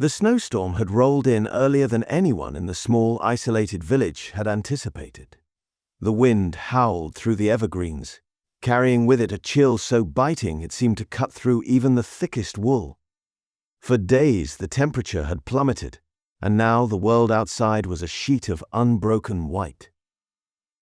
The snowstorm had rolled in earlier than anyone in the small, isolated village had anticipated. The wind howled through the evergreens, carrying with it a chill so biting it seemed to cut through even the thickest wool. For days the temperature had plummeted, and now the world outside was a sheet of unbroken white.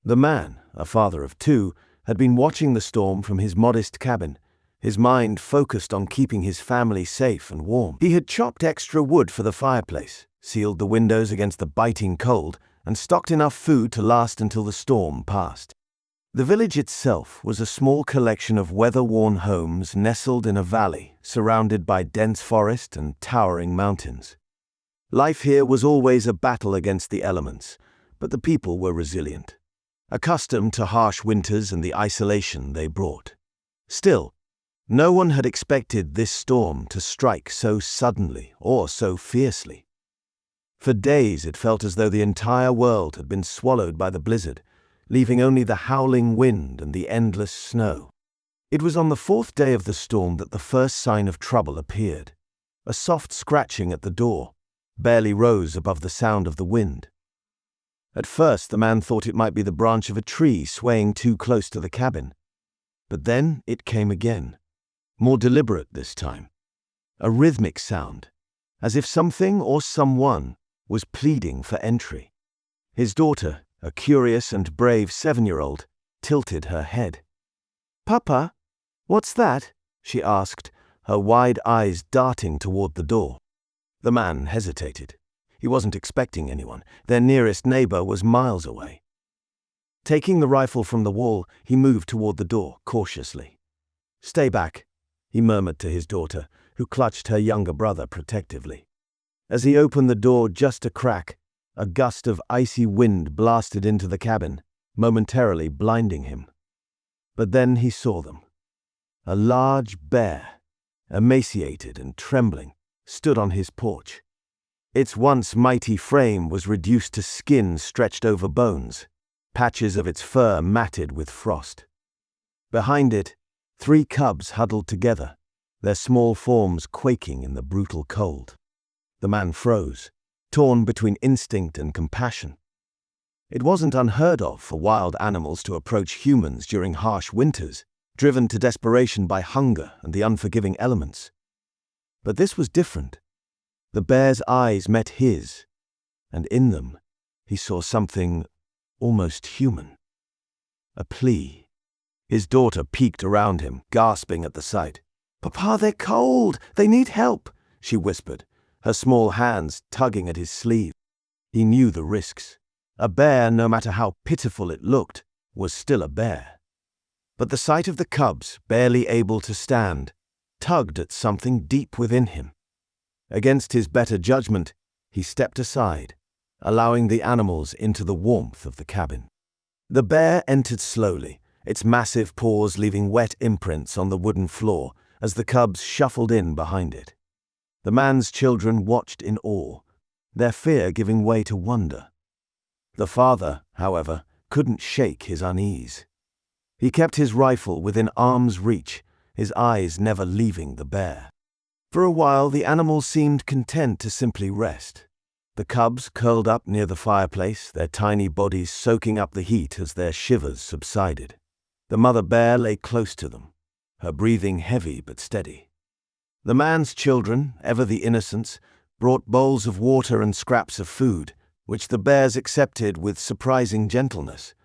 The man, a father of two, had been watching the storm from his modest cabin, his mind focused on keeping his family safe and warm. He had chopped extra wood for the fireplace, sealed the windows against the biting cold, and stocked enough food to last until the storm passed. The village itself was a small collection of weather-worn homes nestled in a valley, surrounded by dense forest and towering mountains. Life here was always a battle against the elements, but the people were resilient, accustomed to harsh winters and the isolation they brought. Still, no one had expected this storm to strike so suddenly or so fiercely. For days it felt as though the entire world had been swallowed by the blizzard, leaving only the howling wind and the endless snow. It was on the fourth day of the storm that the first sign of trouble appeared. A soft scratching at the door barely rose above the sound of the wind. At first the man thought it might be the branch of a tree swaying too close to the cabin. But then it came again, more deliberate this time. A rhythmic sound, as if something or someone was pleading for entry. His daughter, a curious and brave 7-year-old, tilted her head. "Papa, what's that?" she asked, her wide eyes darting toward the door. The man hesitated. He wasn't expecting anyone. Their nearest neighbor was miles away. Taking the rifle from the wall, he moved toward the door, cautiously. "Stay back," he murmured to his daughter, who clutched her younger brother protectively. As he opened the door just a crack, a gust of icy wind blasted into the cabin, momentarily blinding him. But then he saw them. A large bear, emaciated and trembling, stood on his porch. Its once mighty frame was reduced to skin stretched over bones, patches of its fur matted with frost. Behind it, 3 cubs huddled together, their small forms quaking in the brutal cold. The man froze, torn between instinct and compassion. It wasn't unheard of for wild animals to approach humans during harsh winters, driven to desperation by hunger and the unforgiving elements. But this was different. The bear's eyes met his, and in them he saw something almost human. A plea. His daughter peeked around him, gasping at the sight. "Papa, they're cold! They need help!" she whispered, her small hands tugging at his sleeve. He knew the risks. A bear, no matter how pitiful it looked, was still a bear. But the sight of the cubs, barely able to stand, tugged at something deep within him. Against his better judgment, he stepped aside, allowing the animals into the warmth of the cabin. The bear entered slowly, its massive paws leaving wet imprints on the wooden floor as the cubs shuffled in behind it. The man's children watched in awe, their fear giving way to wonder. The father, however, couldn't shake his unease. He kept his rifle within arm's reach, his eyes never leaving the bear. For a while the animals seemed content to simply rest. The cubs curled up near the fireplace, their tiny bodies soaking up the heat as their shivers subsided. The mother bear lay close to them, her breathing heavy but steady. The man's children, ever the innocents, brought bowls of water and scraps of food, which the bears accepted with surprising gentleness.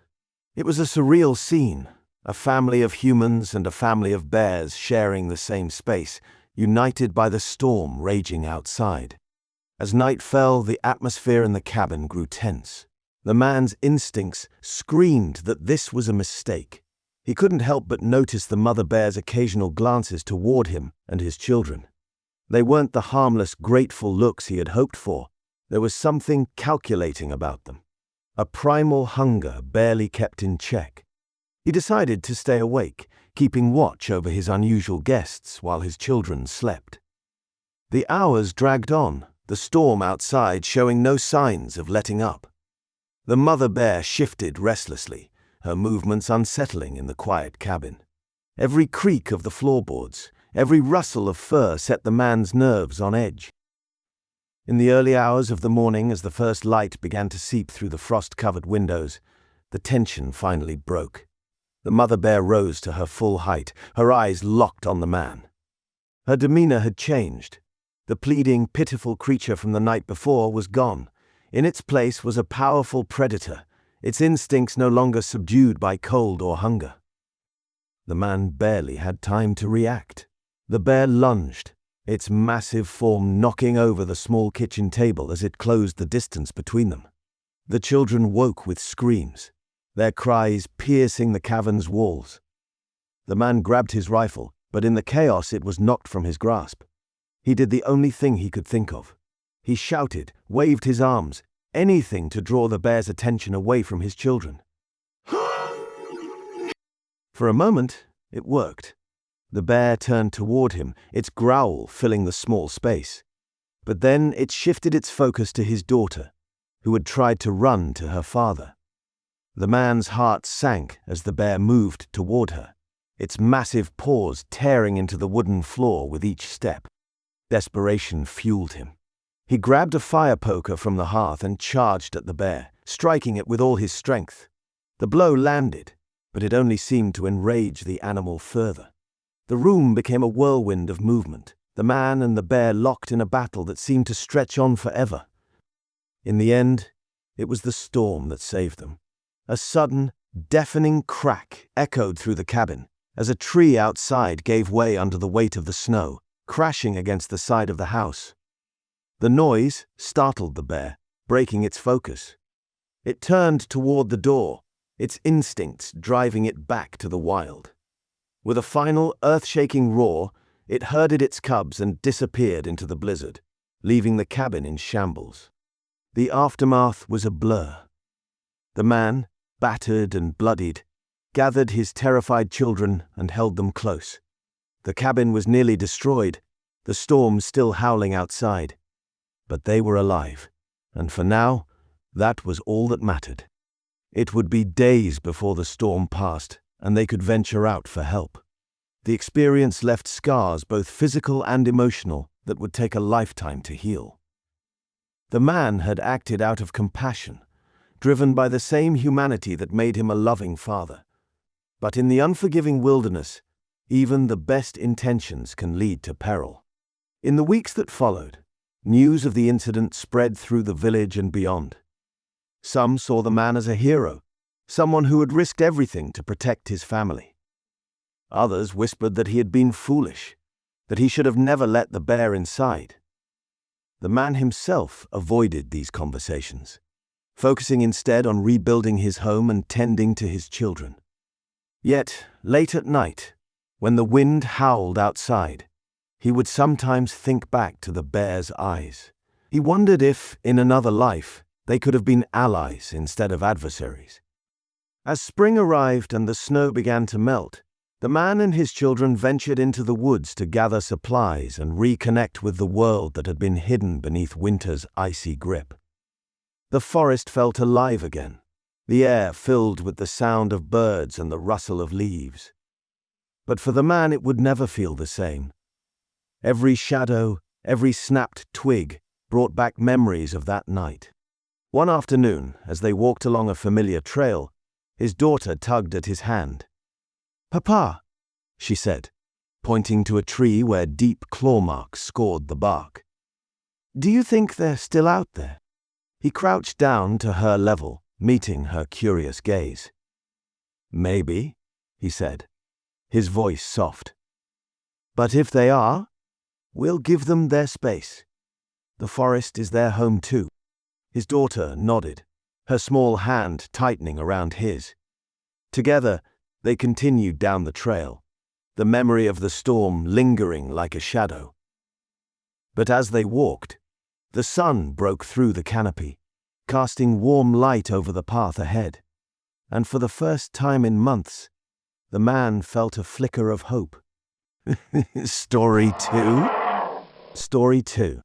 It was a surreal scene, a family of humans and a family of bears sharing the same space, united by the storm raging outside. As night fell, the atmosphere in the cabin grew tense. The man's instincts screamed that this was a mistake. He couldn't help but notice the mother bear's occasional glances toward him and his children. They weren't the harmless, grateful looks he had hoped for. There was something calculating about them, a primal hunger barely kept in check. He decided to stay awake, keeping watch over his unusual guests while his children slept. The hours dragged on, the storm outside showing no signs of letting up. The mother bear shifted restlessly, her movements unsettling in the quiet cabin. Every creak of the floorboards, every rustle of fur set the man's nerves on edge. In the early hours of the morning, as the first light began to seep through the frost-covered windows, the tension finally broke. The mother bear rose to her full height, her eyes locked on the man. Her demeanor had changed. The pleading, pitiful creature from the night before was gone. In its place was a powerful predator, its instincts no longer subdued by cold or hunger. The man barely had time to react. The bear lunged, its massive form knocking over the small kitchen table as it closed the distance between them. The children woke with screams, their cries piercing the cavern's walls. The man grabbed his rifle, but in the chaos it was knocked from his grasp. He did the only thing he could think of. He shouted, waved his arms, anything to draw the bear's attention away from his children. For a moment, it worked. The bear turned toward him, its growl filling the small space. But then it shifted its focus to his daughter, who had tried to run to her father. The man's heart sank as the bear moved toward her, its massive paws tearing into the wooden floor with each step. Desperation fueled him. He grabbed a fire poker from the hearth and charged at the bear, striking it with all his strength. The blow landed, but it only seemed to enrage the animal further. The room became a whirlwind of movement, the man and the bear locked in a battle that seemed to stretch on forever. In the end, it was the storm that saved them. A sudden, deafening crack echoed through the cabin as a tree outside gave way under the weight of the snow, crashing against the side of the house. The noise startled the bear, breaking its focus. It turned toward the door, its instincts driving it back to the wild. With a final earth-shaking roar, it herded its cubs and disappeared into the blizzard, leaving the cabin in shambles. The aftermath was a blur. The man, battered and bloodied, gathered his terrified children and held them close. The cabin was nearly destroyed, the storm still howling outside. But they were alive, and for now, that was all that mattered. It would be days before the storm passed, and they could venture out for help. The experience left scars, both physical and emotional, that would take a lifetime to heal. The man had acted out of compassion, driven by the same humanity that made him a loving father. But in the unforgiving wilderness, even the best intentions can lead to peril. In the weeks that followed, news of the incident spread through the village and beyond. Some saw the man as a hero, someone who had risked everything to protect his family. Others whispered that he had been foolish, that he should have never let the bear inside. The man himself avoided these conversations, focusing instead on rebuilding his home and tending to his children. Yet, late at night, when the wind howled outside, he would sometimes think back to the bear's eyes. He wondered if, in another life, they could have been allies instead of adversaries. As spring arrived and the snow began to melt, the man and his children ventured into the woods to gather supplies and reconnect with the world that had been hidden beneath winter's icy grip. The forest felt alive again, the air filled with the sound of birds and the rustle of leaves. But for the man it would never feel the same. Every shadow, every snapped twig brought back memories of that night. One afternoon, as they walked along a familiar trail, his daughter tugged at his hand. "Papa," she said, pointing to a tree where deep claw marks scored the bark. "Do you think they're still out there?" He crouched down to her level, meeting her curious gaze. "Maybe," he said, his voice soft. "But if they are, we'll give them their space. The forest is their home too." His daughter nodded, her small hand tightening around his. Together, they continued down the trail, the memory of the storm lingering like a shadow. But as they walked, the sun broke through the canopy, casting warm light over the path ahead, and for the first time in months, the man felt a flicker of hope. Story 2? Story 2.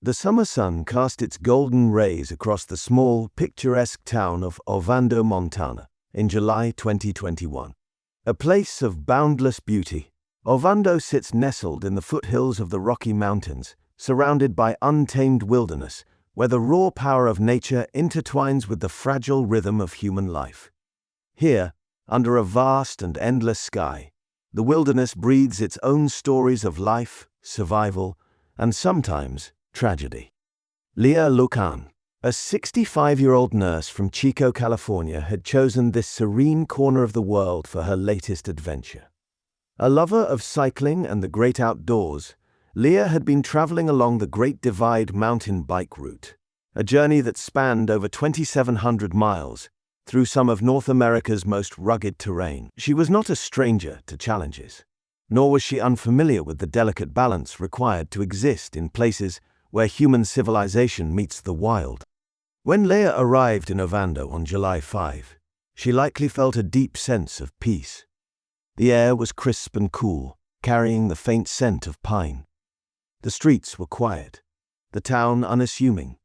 The summer sun cast its golden rays across the small, picturesque town of Ovando, Montana, in July 2021. A place of boundless beauty, Ovando sits nestled in the foothills of the Rocky Mountains, surrounded by untamed wilderness, where the raw power of nature intertwines with the fragile rhythm of human life. Here, under a vast and endless sky, the wilderness breathes its own stories of life, survival, and sometimes tragedy. Leah Lucan, a 65-year-old nurse from Chico, California, had chosen this serene corner of the world for her latest adventure. A lover of cycling and the great outdoors, Leah had been traveling along the Great Divide mountain bike route, a journey that spanned over 2,700 miles through some of North America's most rugged terrain. She was not a stranger to challenges, nor was she unfamiliar with the delicate balance required to exist in places where human civilization meets the wild. When Leah arrived in Ovando on July 5, she likely felt a deep sense of peace. The air was crisp and cool, carrying the faint scent of pine. The streets were quiet, the town unassuming,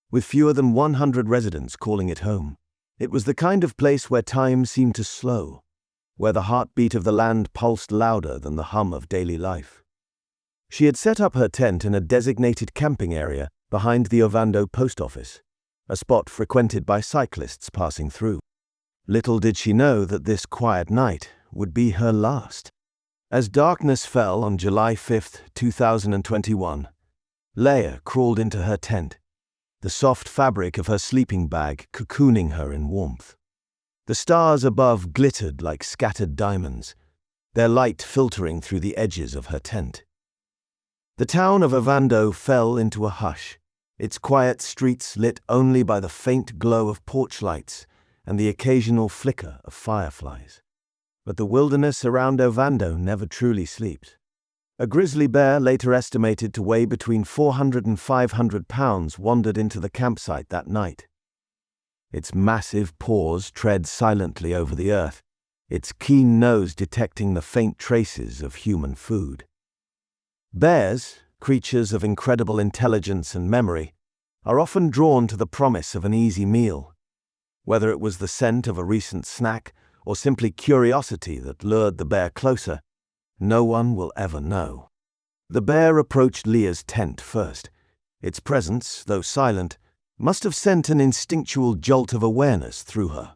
with fewer than 100 residents calling it home. It was the kind of place where time seemed to slow, where the heartbeat of the land pulsed louder than the hum of daily life. She had set up her tent in a designated camping area behind the Ovando post office, a spot frequented by cyclists passing through. Little did she know that this quiet night would be her last. As darkness fell on July 5, 2021, Leah crawled into her tent, the soft fabric of her sleeping bag cocooning her in warmth. The stars above glittered like scattered diamonds, their light filtering through the edges of her tent. The town of Ovando fell into a hush, its quiet streets lit only by the faint glow of porch lights and the occasional flicker of fireflies. But the wilderness around Ovando never truly sleeps. A grizzly bear, later estimated to weigh between 400 and 500 pounds, wandered into the campsite that night. Its massive paws tread silently over the earth, its keen nose detecting the faint traces of human food. Bears, creatures of incredible intelligence and memory, are often drawn to the promise of an easy meal. Whether it was the scent of a recent snack or simply curiosity that lured the bear closer, no one will ever know. The bear approached Leah's tent first. Its presence, though silent, must have sent an instinctual jolt of awareness through her.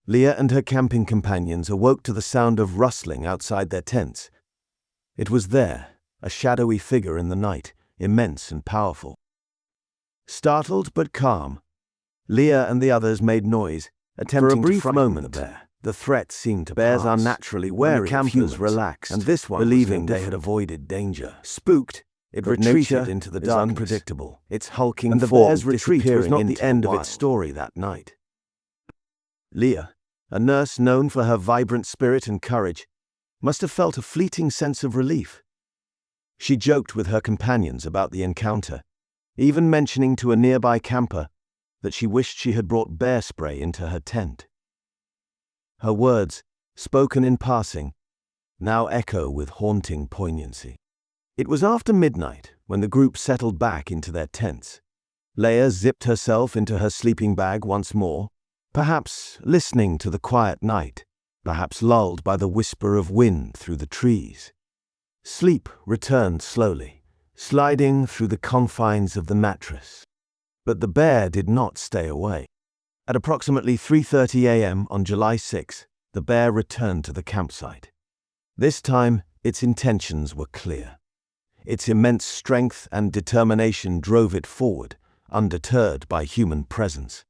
Leah and her camping companions awoke to the sound of rustling outside their tents. It was there, a shadowy figure in the night, immense and powerful. Startled but calm, Leah and the others made noise, attempting to frighten the bear. The threat seemed to pass. Bears are naturally wary of humans, relaxed, and this one, believing they had avoided danger. Spooked, it retreated into the darkness. Unpredictable, its hulking and the bear's retreat was not the end of its story that night. Leah, a nurse known for her vibrant spirit and courage, must have felt a fleeting sense of relief. She joked with her companions about the encounter, even mentioning to a nearby camper that she wished she had brought bear spray into her tent. Her words, spoken in passing, now echo with haunting poignancy. It was after midnight when the group settled back into their tents. Leah zipped herself into her sleeping bag once more, perhaps listening to the quiet night, perhaps lulled by the whisper of wind through the trees. Sleep returned slowly, sliding through the confines of the mattress. But the bear did not stay away. At approximately 3:30 a.m. on July 6, the bear returned to the campsite. This time, its intentions were clear. Its immense strength and determination drove it forward, undeterred by human presence.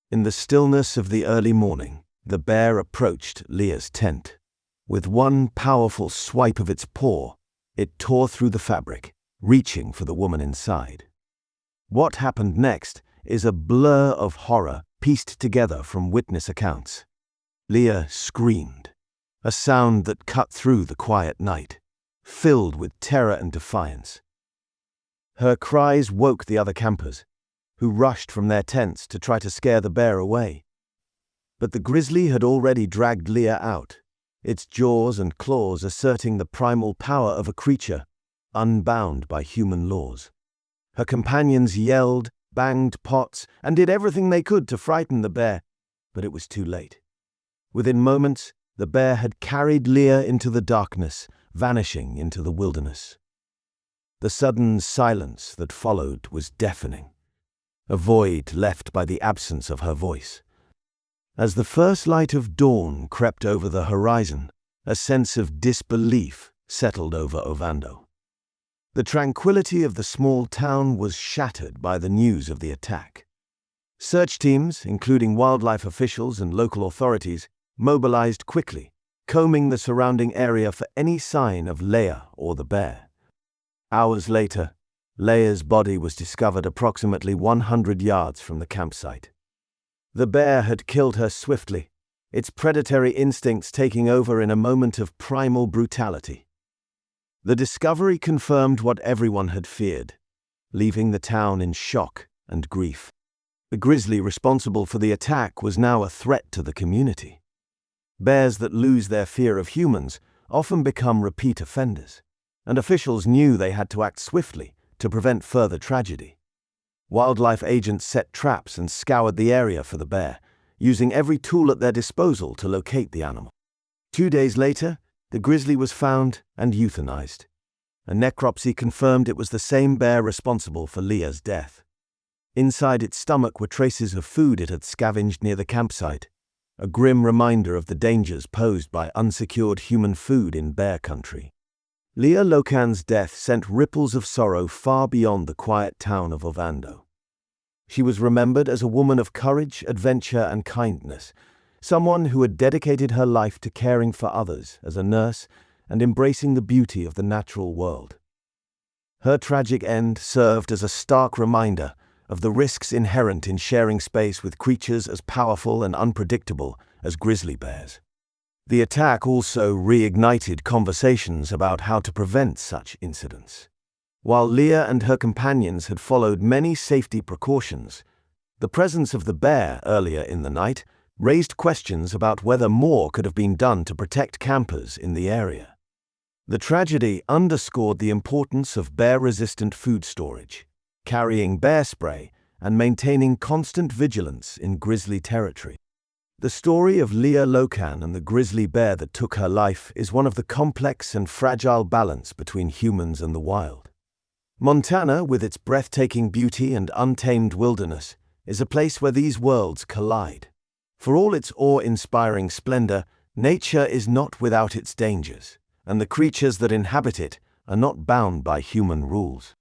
In the stillness of the early morning, the bear approached Leah's tent. With one powerful swipe of its paw, it tore through the fabric, reaching for the woman inside. What happened next is a blur of horror pieced together from witness accounts. Leah screamed, a sound that cut through the quiet night, filled with terror and defiance. Her cries woke the other campers, who rushed from their tents to try to scare the bear away. But the grizzly had already dragged Leah out, its jaws and claws asserting the primal power of a creature unbound by human laws. Her companions yelled, banged pots, and did everything they could to frighten the bear, but it was too late. Within moments, the bear had carried Leah into the darkness, vanishing into the wilderness. The sudden silence that followed was deafening, a void left by the absence of her voice. As the first light of dawn crept over the horizon, a sense of disbelief settled over Ovando. The tranquility of the small town was shattered by the news of the attack. Search teams, including wildlife officials and local authorities, mobilized quickly, combing the surrounding area for any sign of Leia or the bear. Hours later, Leia's body was discovered approximately 100 yards from the campsite. The bear had killed her swiftly, its predatory instincts taking over in a moment of primal brutality. The discovery confirmed what everyone had feared, leaving the town in shock and grief. The grizzly responsible for the attack was now a threat to the community. Bears that lose their fear of humans often become repeat offenders, and officials knew they had to act swiftly to prevent further tragedy. Wildlife agents set traps and scoured the area for the bear, using every tool at their disposal to locate the animal. 2 days later, the grizzly was found and euthanized. A necropsy confirmed it was the same bear responsible for Leia's death. Inside its stomach were traces of food it had scavenged near the campsite, a grim reminder of the dangers posed by unsecured human food in bear country. Leia Locan's death sent ripples of sorrow far beyond the quiet town of Ovando. She was remembered as a woman of courage, adventure, and kindness, someone who had dedicated her life to caring for others as a nurse and embracing the beauty of the natural world. Her tragic end served as a stark reminder of the risks inherent in sharing space with creatures as powerful and unpredictable as grizzly bears. The attack also reignited conversations about how to prevent such incidents. While Leia and her companions had followed many safety precautions, the presence of the bear earlier in the night raised questions about whether more could have been done to protect campers in the area. The tragedy underscored the importance of bear-resistant food storage, carrying bear spray, and maintaining constant vigilance in grizzly territory. The story of Leia Locan and the grizzly bear that took her life is one of the complex and fragile balance between humans and the wild. Montana, with its breathtaking beauty and untamed wilderness, is a place where these worlds collide. For all its awe-inspiring splendor, nature is not without its dangers, and the creatures that inhabit it are not bound by human rules.